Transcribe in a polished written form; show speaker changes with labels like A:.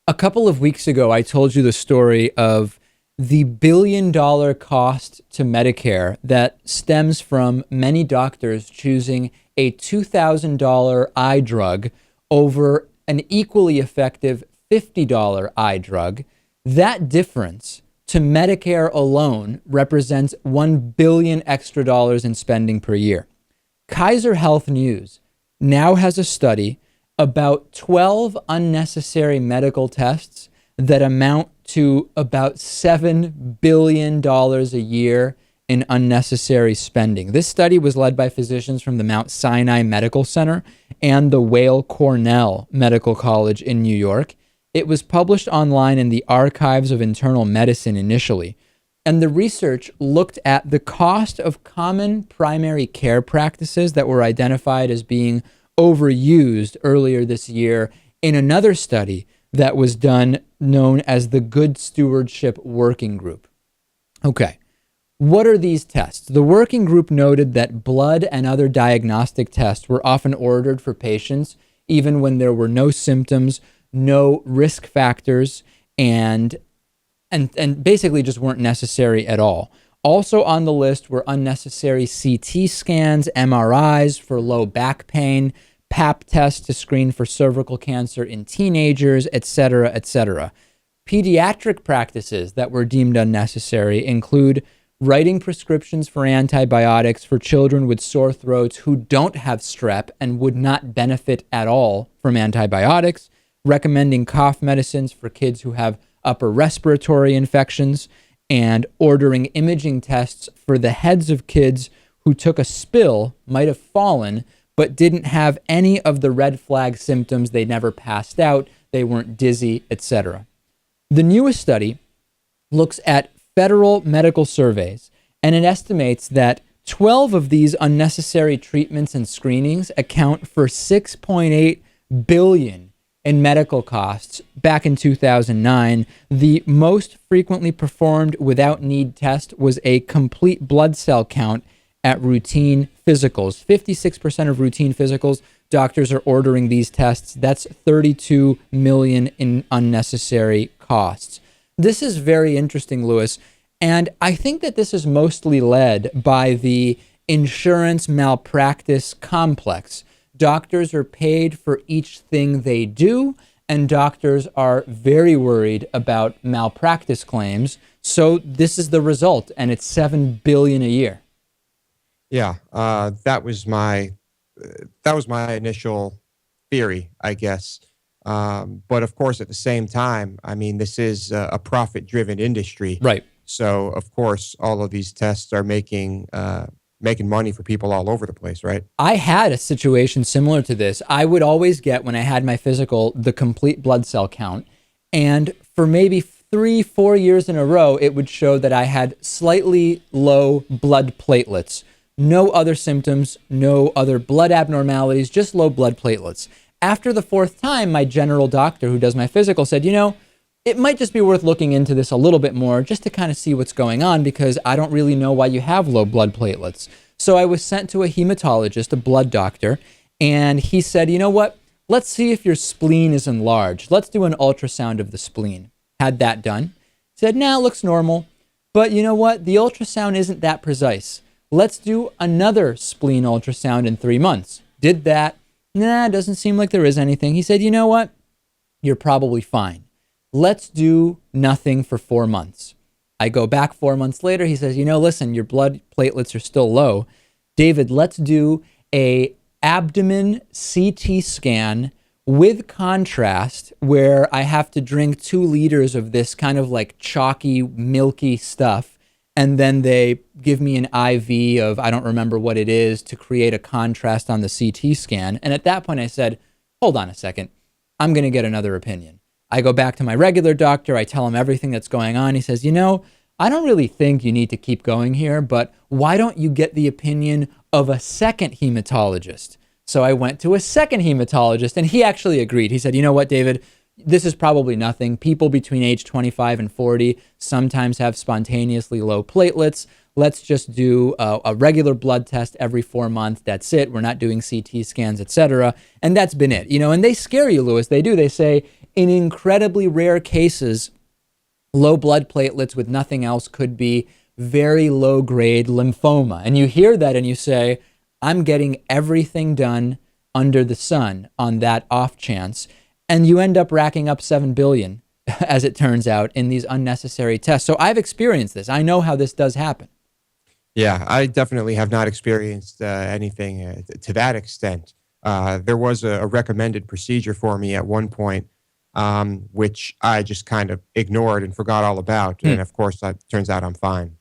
A: A couple of weeks ago, I told you the story of the $1 billion cost to Medicare that stems from many doctors choosing a $2,000 eye drug over an equally effective $50 eye drug. That difference to Medicare alone represents $1 billion extra dollars in spending per year. Kaiser Health News now has a study about 12 unnecessary medical tests that amount to about $7 billion a year in unnecessary spending. This study was led by physicians from the Mount Sinai Medical Center and the Weill Cornell Medical College in New York. It was published online in the Archives of Internal Medicine initially. And the research looked at the cost of common primary care practices that were identified as being overused earlier this year in another study that was done known as the Good Stewardship Working Group. Okay, what are these tests? The working group noted that blood and other diagnostic tests were often ordered for patients even when there were no symptoms, no risk factors, and basically just weren't necessary at all. Also on the list were unnecessary CT scans, MRIs for low back pain, Pap tests to screen for cervical cancer in teenagers, etc., etc. Pediatric practices that were deemed unnecessary include writing prescriptions for antibiotics for children with sore throats who don't have strep and would not benefit at all from antibiotics, recommending cough medicines for kids who have upper respiratory infections, and ordering imaging tests for the heads of kids who took a spill, might have fallen, but didn't have any of the red flag symptoms. They never passed out, they weren't dizzy, etc. The newest study looks at federal medical surveys, and it estimates that 12 of these unnecessary treatments and screenings account for $6.8 billion in medical costs back in 2009. The most frequently performed without need test was a complete blood cell count at routine physicals. 56% of routine physicals, doctors are ordering these tests. That's $32 million in unnecessary costs. This is very interesting, Lewis, and I think that this is mostly led by the insurance malpractice complex. Doctors are paid for each thing they do, and doctors are very worried about malpractice claims. So this is the result, and it's $7 billion a year.
B: Yeah, that was my initial theory, I guess. But of course, at the same time, I mean, this is a profit-driven industry,
A: right?
B: So of course, all of these tests are making money for people all over the place, right?
A: I had a situation similar to this. I would always get, when I had my physical, the complete blood cell count, and for maybe 3-4 years in a row, it would show that I had slightly low blood platelets. No other symptoms, no other blood abnormalities, just low blood platelets. After the fourth time, my general doctor who does my physical said, it might just be worth looking into this a little bit more just to kind of see what's going on, because I don't really know why you have low blood platelets. So I was sent to a hematologist, a blood doctor, and he said, you know what? Let's see if your spleen is enlarged. Let's do an ultrasound of the spleen. Had that done. Said, it looks normal. But you know what? The ultrasound isn't that precise. Let's do another spleen ultrasound in 3 months. Did that. Doesn't seem like there is anything. He said, you know what? You're probably fine. Let's do nothing for 4 months. I go back 4 months later. He says, listen, your blood platelets are still low. David, let's do a abdomen CT scan with contrast where I have to drink 2 liters of this kind of like chalky, milky stuff. And then they give me an IV of, I don't remember what it is, to create a contrast on the CT scan. And at that point I said, hold on a second, I'm going to get another opinion. I go back to my regular doctor. I tell him everything that's going on. He says, I don't really think you need to keep going here, but why don't you get the opinion of a second hematologist? So I went to a second hematologist, and he actually agreed. He said, you know what, David, this is probably nothing. People between age 25 and 40 sometimes have spontaneously low platelets. Let's just do a regular blood test every 4 months. That's it. We're not doing CT scans, etc. And that's been it. And they scare you, Lewis. They do. They say in incredibly rare cases, low blood platelets with nothing else could be very low grade lymphoma. And you hear that and you say, I'm getting everything done under the sun on that off chance. And you end up racking up 7 billion, as it turns out, in these unnecessary tests. So I've experienced this. I know how this does happen.
B: Yeah, I definitely have not experienced anything to that extent. There was a recommended procedure for me at one point, which I just kind of ignored and forgot all about. And of course, it turns out I'm fine.